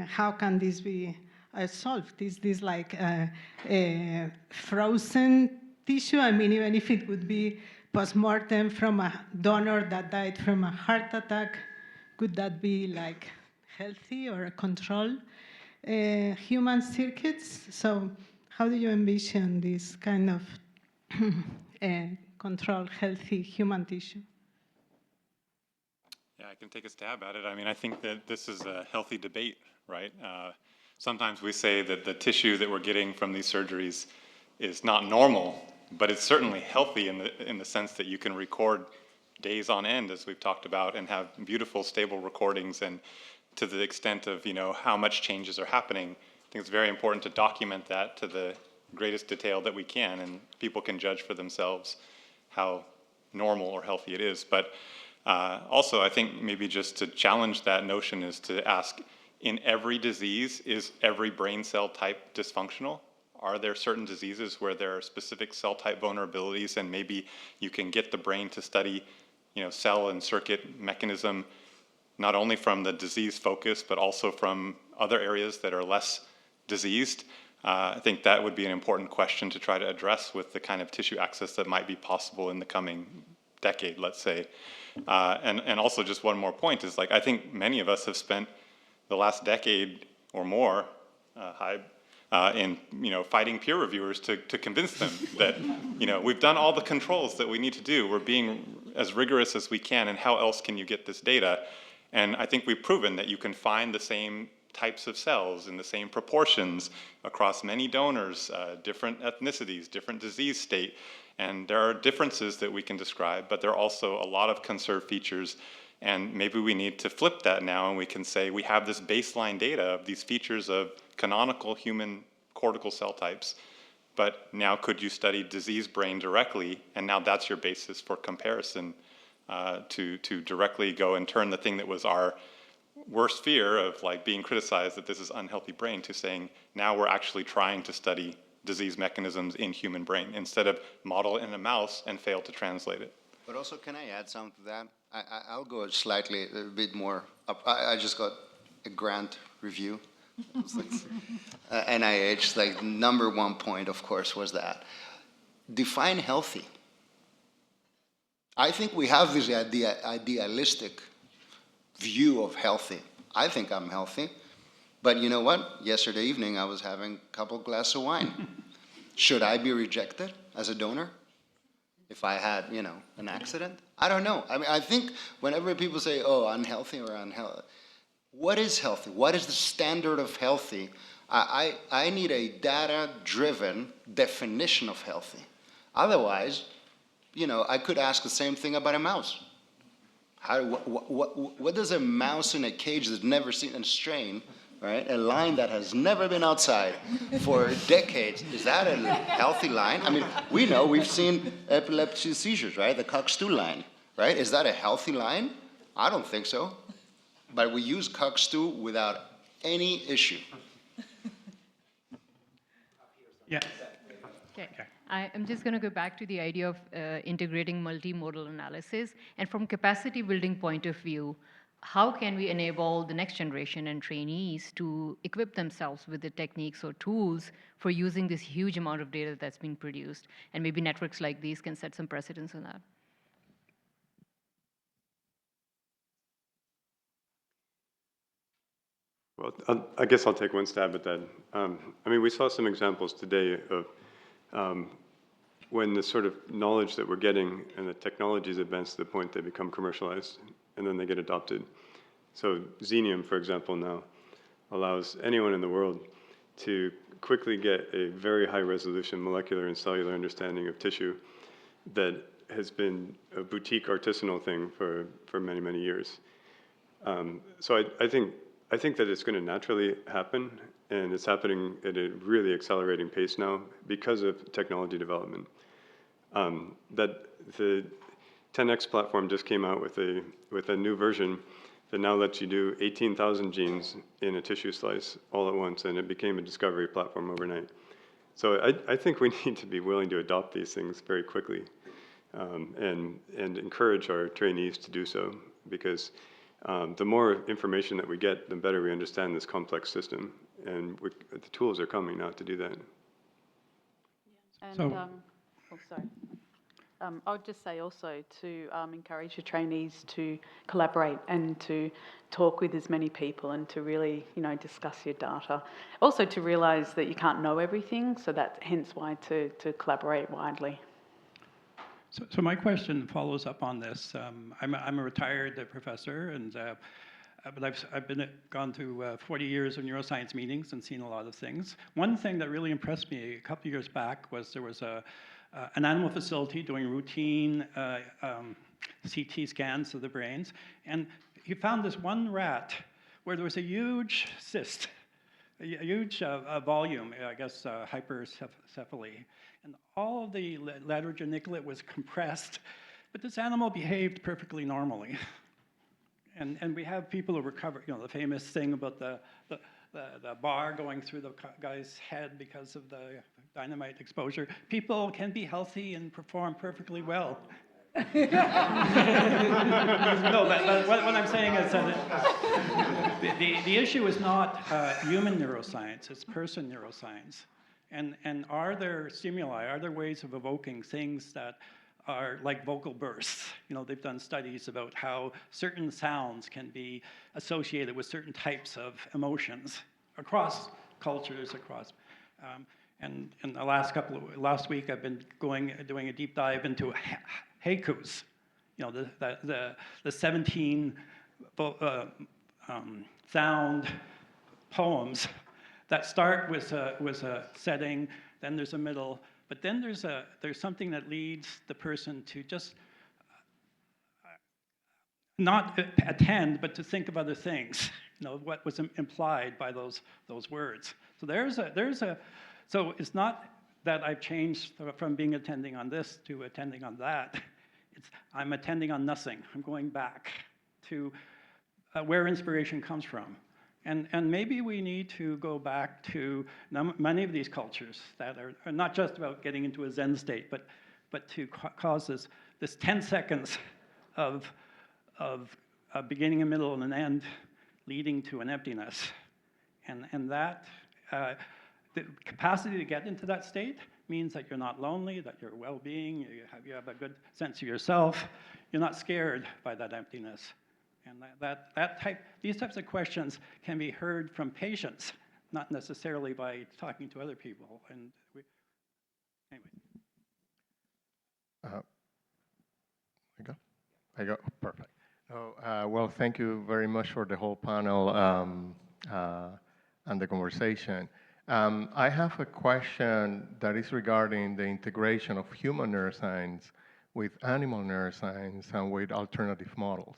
how can this be solved? Is this like a frozen tissue? I mean, even if it would be post-mortem from a donor that died from a heart attack, could that be like healthy or control human circuits? So how do you envision this kind of control healthy human tissue?
Yeah, I can take a stab at it. I mean, I think that this is a healthy debate, right? Sometimes we say that the tissue that we're getting from these surgeries is not normal, but it's certainly healthy in the sense that you can record days on end, as we've talked about, and have beautiful, stable recordings. And to the extent of how much changes are happening, I think it's very important to document that to the greatest detail that we can, and people can judge for themselves how normal or healthy it is. But also, I think maybe just to challenge that notion is to ask, in every disease, is every brain cell type dysfunctional? Are there certain diseases where there are specific cell type vulnerabilities, and maybe you can get the brain to study, cell and circuit mechanism, not only from the disease focus, but also from other areas that are less diseased? I think that would be an important question to try to address with the kind of tissue access that might be possible in the coming decade, let's say. And also just one more point is like, I think many of us have spent the last decade or more, in fighting peer reviewers to convince them that we've done all the controls that we need to do. We're being as rigorous as we can, and how else can you get this data? And I think we've proven that you can find the same types of cells in the same proportions across many donors, different ethnicities, different disease state, and there are differences that we can describe, but there are also a lot of conserved features. And maybe we need to flip that now, and we can say we have this baseline data of these features of canonical human cortical cell types, but now could you study disease brain directly, and now that's your basis for comparison to directly go and turn the thing that was our worst fear of like being criticized that this is unhealthy brain to saying now we're actually trying to study disease mechanisms in human brain instead of model in a mouse and fail to translate it.
But also, can I add something to that? I'll go a bit more up. I just got a grant review. NIH, like number one point, of course, was that. Define healthy. I think we have this idealistic view of healthy. I think I'm healthy. But you know what? Yesterday evening, I was having a couple glasses of wine. Should I be rejected as a donor? If I had, an accident? I don't know. I mean, I think whenever people say, oh, unhealthy or unhealthy, what is healthy? What is the standard of healthy? I need a data-driven definition of healthy. Otherwise, I could ask the same thing about a mouse. What does a mouse in a cage that's never seen a strain, right? A line that has never been outside for decades. Is that a healthy line? I mean, we've seen epilepsy seizures, right? The COX-2 line, right? Is that a healthy line? I don't think so. But we use COX-2 without any issue.
Yeah.
Okay. I'm just going to go back to the idea of integrating multimodal analysis. And from capacity building point of view, how can we enable the next generation and trainees to equip themselves with the techniques or tools for using this huge amount of data that's being produced? And maybe networks like these can set some precedents on that.
Well, I guess I'll take one stab at that. I mean, we saw some examples today of when the sort of knowledge that we're getting and the technologies advance to the point they become commercialized and then they get adopted. So Xenium, for example, now allows anyone in the world to quickly get a very high resolution molecular and cellular understanding of tissue that has been a boutique artisanal thing for many, many years. So I think that it's going to naturally happen, and it's happening at a really accelerating pace now because of technology development. That the 10x platform just came out with a new version that now lets you do 18,000 genes in a tissue slice all at once, and it became a discovery platform overnight. So I think we need to be willing to adopt these things very quickly, and encourage our trainees to do so, because the more information that we get, the better we understand this complex system, and the tools are coming now to do that.
And,
So-
sorry. I would just say also to encourage your trainees to collaborate and to talk with as many people and to really, discuss your data. Also to realise that you can't know everything, so that's hence why to collaborate widely.
So my question follows up on this. I'm a retired professor, and but I've gone to 40 years of neuroscience meetings and seen a lot of things. One thing that really impressed me a couple of years back was there was an animal facility doing routine CT scans of the brains, and he found this one rat where there was a huge cyst, a huge volume, I guess hypercephaly, and all of the lateral was compressed, but this animal behaved perfectly normally. And we have people who recover, the famous thing about the bar going through the guy's head because of the dynamite exposure. People can be healthy and perform perfectly well. No, but what I'm saying is that the issue is not human neuroscience, it's person neuroscience. And are there stimuli, are there ways of evoking things that are like vocal bursts. You know, they've done studies about how certain sounds can be associated with certain types of emotions across cultures, across. And in the last week, I've been doing a deep dive into haikus. You know, the 17 sound poems that start with a setting, then there's a middle, but then there's something that leads the person to just not attend, but to think of other things. You know, what was implied by those words. So so it's not that I've changed from being attending on this to attending on that. I'm attending on nothing. I'm going back to where inspiration comes from. And maybe we need to go back to many of these cultures that are not just about getting into a Zen state, but to cause this 10 seconds of a beginning, a middle, and an end leading to an emptiness. And that, the capacity to get into that state means that you're not lonely, that you're well-being, you have a good sense of yourself, you're not scared by that emptiness. And these types of questions can be heard from patients, not necessarily by talking to other people. And anyway.
I go, perfect. Well, thank you very much for the whole panel and the conversation. I have a question that is regarding the integration of human neuroscience with animal neuroscience and with alternative models.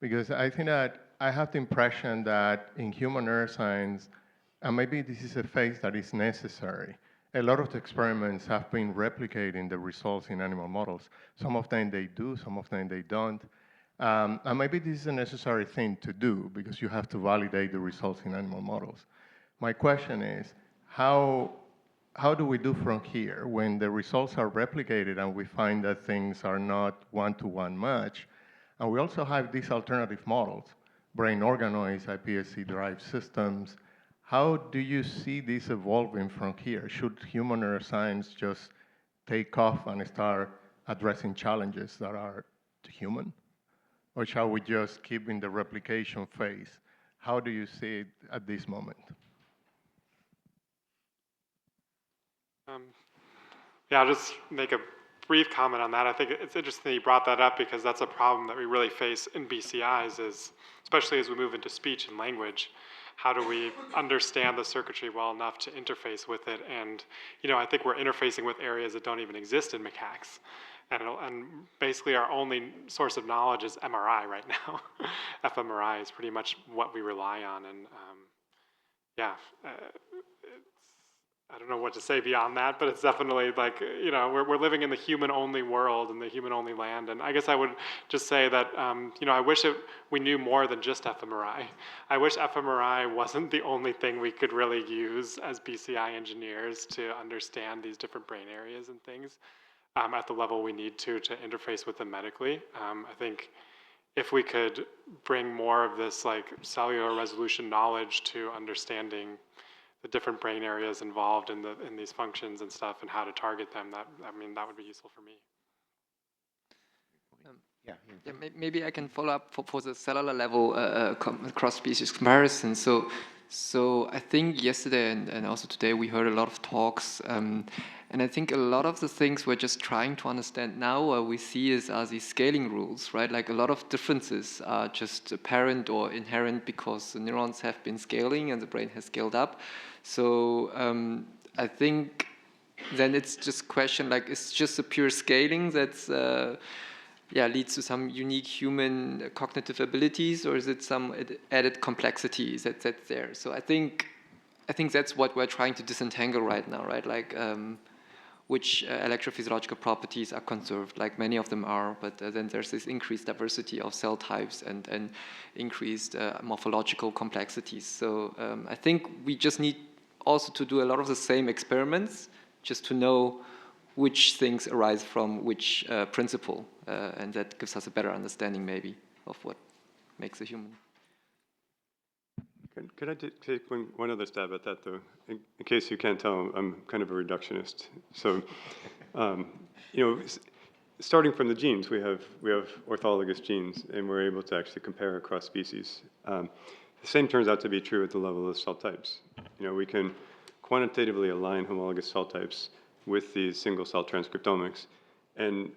Because I think that I have the impression that in human neuroscience, and maybe this is a phase that is necessary, a lot of the experiments have been replicating the results in animal models. Some of them they do, some of them they don't. And maybe this is a necessary thing to do because you have to validate the results in animal models. My question is, how do we do from here when the results are replicated and we find that things are not one-to-one match? And we also have these alternative models, brain organoids, iPSC-derived systems. How do you see this evolving from here? Should human neuroscience just take off and start addressing challenges that are human? Or shall we just keep in the replication phase? How do you see it at this moment?
Yeah, I'll just make a brief comment on that. I think it's interesting that you brought that up because that's a problem that we really face in BCIs is, especially as we move into speech and language, how do we understand the circuitry well enough to interface with it? And, you know, I think we're interfacing with areas that don't even exist in macaques. And basically our only source of knowledge is MRI right now. fMRI is pretty much what we rely on. And yeah, I don't know what to say beyond that, but it's definitely like, you know, we're living in the human-only world and the human-only land. And I guess I would just say that, you know, I wish we knew more than just fMRI. I wish fMRI wasn't the only thing we could really use as BCI engineers to understand these different brain areas and things at the level we need to interface with them medically. I think if we could bring more of this like cellular resolution knowledge to understanding the different brain areas involved in these functions and stuff and how to target them, that would be useful for me.
Yeah, maybe I can follow up for the cellular level cross-species comparison. So I think yesterday and also today we heard a lot of talks, and I think a lot of the things we're just trying to understand now we see are these scaling rules, right? Like a lot of differences are just apparent or inherent because the neurons have been scaling and the brain has scaled up. So I think then it's just question like, it's just a pure scaling that's leads to some unique human cognitive abilities, or is it some added complexities that's there? So I think that's what we're trying to disentangle right now, right? Like which electrophysiological properties are conserved, like many of them are, but then there's this increased diversity of cell types and increased morphological complexities. So I think we just need also to do a lot of the same experiments just to know which things arise from which principle, and that gives us a better understanding maybe of what makes a human.
Could I take one other stab at that, though? In case you can't tell, I'm kind of a reductionist. So, you know, starting from the genes, we have orthologous genes, and we're able to actually compare across species. The same turns out to be true at the level of cell types. We can quantitatively align homologous cell types with these single-cell transcriptomics, and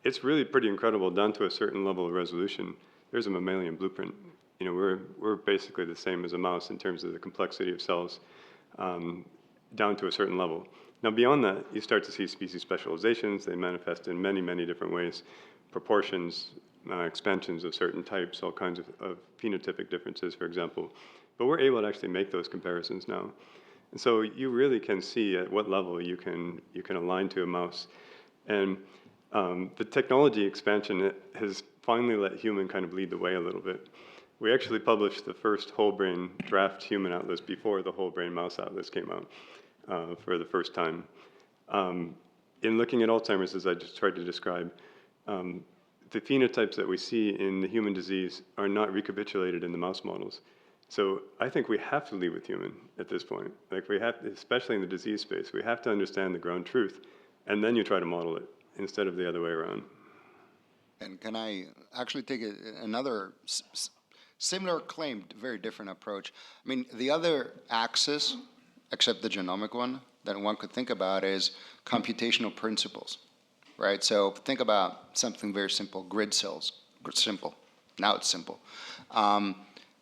it's really pretty incredible down to a certain level of resolution. There's a mammalian blueprint. We're basically the same as a mouse in terms of the complexity of cells, down to a certain level. Now, beyond that, you start to see species specializations. They manifest in many, many different ways, proportions, expansions of certain types, all kinds of phenotypic differences, for example. But we're able to actually make those comparisons now. And so you really can see at what level you can align to a mouse. And the technology expansion has finally let human kind of lead the way a little bit. We actually published the first whole brain draft human atlas before the whole brain mouse atlas came out for the first time. In looking at Alzheimer's, as I just tried to describe, the phenotypes that we see in the human disease are not recapitulated in the mouse models. So I think we have to lead with human at this point. Like we have, especially in the disease space, we have to understand the ground truth, and then you try to model it instead of the other way around.
And can I actually take another similar claim, very different approach? I mean, the other axis, except the genomic one, that one could think about is computational principles, right? So think about something very simple, grid cells. Simple. Now it's simple.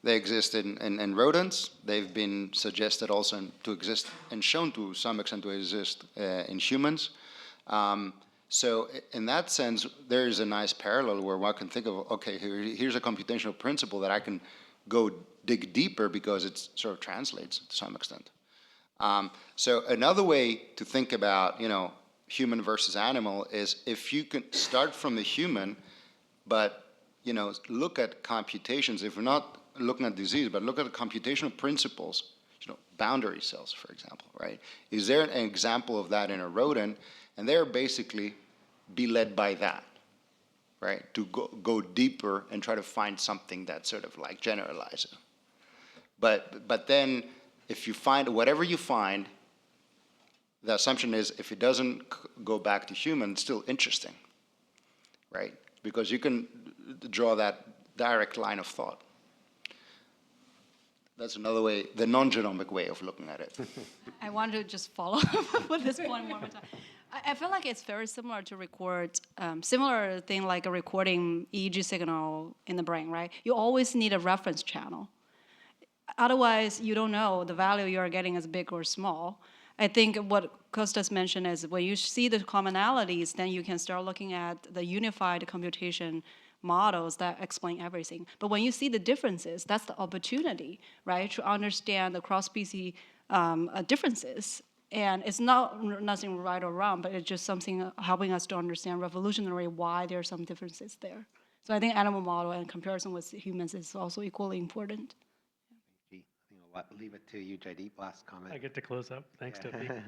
They exist in rodents. They've been suggested also to exist and shown to some extent to exist in humans. So in that sense, there is a nice parallel where one can think of, okay, here's a computational principle that I can go dig deeper because it sort of translates to some extent. So another way to think about, human versus animal is if you can start from the human, but, look at computations, if we're not looking at disease, but look at the computational principles, boundary cells, for example, right? Is there an example of that in a rodent? And they're basically be led by that, right? To go deeper and try to find something that sort of like generalizes. But then if you find, whatever you find, the assumption is if it doesn't go back to human, it's still interesting, right? Because you can draw that direct line of thought. That's another way, the non-genomic way of looking at it.
I want to just follow up with this point one more time. I feel like it's very similar to record, similar thing like a recording EEG signal in the brain, right? You always need a reference channel. Otherwise, you don't know the value you are getting is big or small. I think what Costas mentioned is when you see the commonalities, then you can start looking at the unified computation models that explain everything. But when you see the differences, that's the opportunity, right, to understand the cross-species differences. And it's nothing right or wrong, but it's just something helping us to understand revolutionary why there are some differences there. So I think animal model and comparison with humans is also equally important.
I'll leave it to you, Jaideep, last comment.
I get to close up. Thanks, Taufik.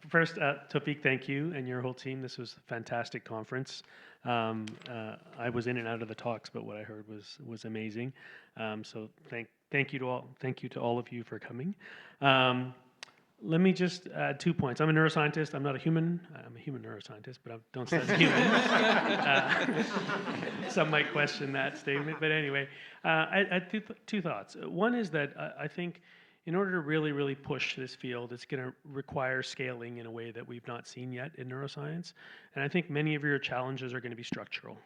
First, Taufik, thank you and your whole team. This was a fantastic conference. I was in and out of the talks, but what I heard was amazing. So thank you to all of you for coming. Let me just add 2 points. I'm a neuroscientist. I'm not a human. I'm a human neuroscientist, but I don't study humans. Some might question that statement, but anyway, I had two thoughts. One is that I think in order to really, really push this field, it's going to require scaling in a way that we've not seen yet in neuroscience. And I think many of your challenges are going to be structural.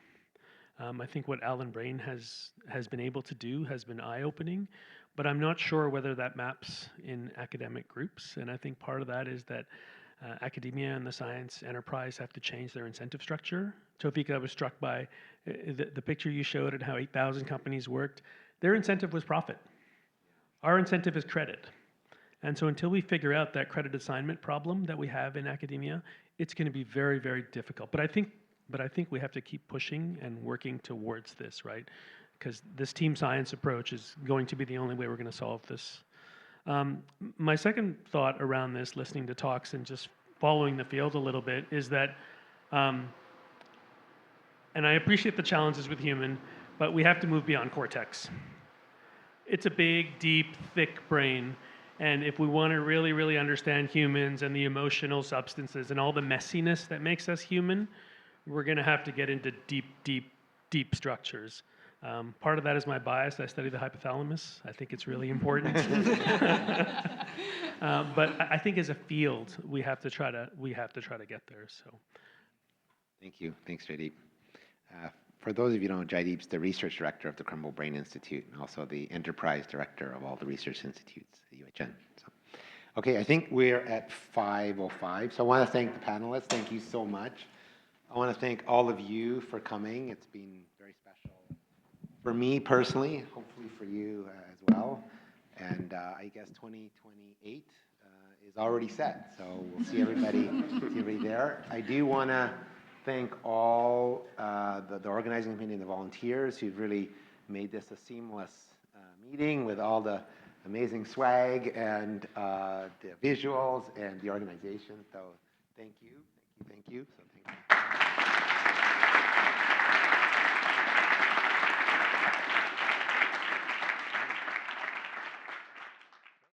I think what Alan Brain has been able to do has been eye-opening, but I'm not sure whether that maps in academic groups. And I think part of that is that academia and the science enterprise have to change their incentive structure. Taufik, I was struck by the picture you showed and how 8,000 companies worked. Their incentive was profit. Our incentive is credit. And so until we figure out that credit assignment problem that we have in academia, it's going to be very, very difficult. But I think we have to keep pushing and working towards this, right? Because this team science approach is going to be the only way we're going to solve this. My second thought around this, listening to talks and just following the field a little bit, is that, and I appreciate the challenges with human, but we have to move beyond cortex. It's a big, deep, thick brain, and if we want to really, really understand humans and the emotional substances and all the messiness that makes us human, we're going to have to get into deep structures. Part of that is my bias. I study the hypothalamus. I think it's really important. But I think as a field, we have to try to get there. So,
thank you. Thanks, Jaideep. For those of you who don't know, Jaideep's the research director of the Crumble Brain Institute and also the enterprise director of all the research institutes at UHN. So, okay, I think we're at 5:05. So I want to thank the panelists. Thank you so much. I want to thank all of you for coming. It's been very special for me personally, hopefully for you as well. And I guess 2028 is already set. So we'll see everybody there. I do want to thank all the organizing committee and the volunteers who've really made this a seamless meeting with all the amazing swag and the visuals and the organization. So thank you. So thank you.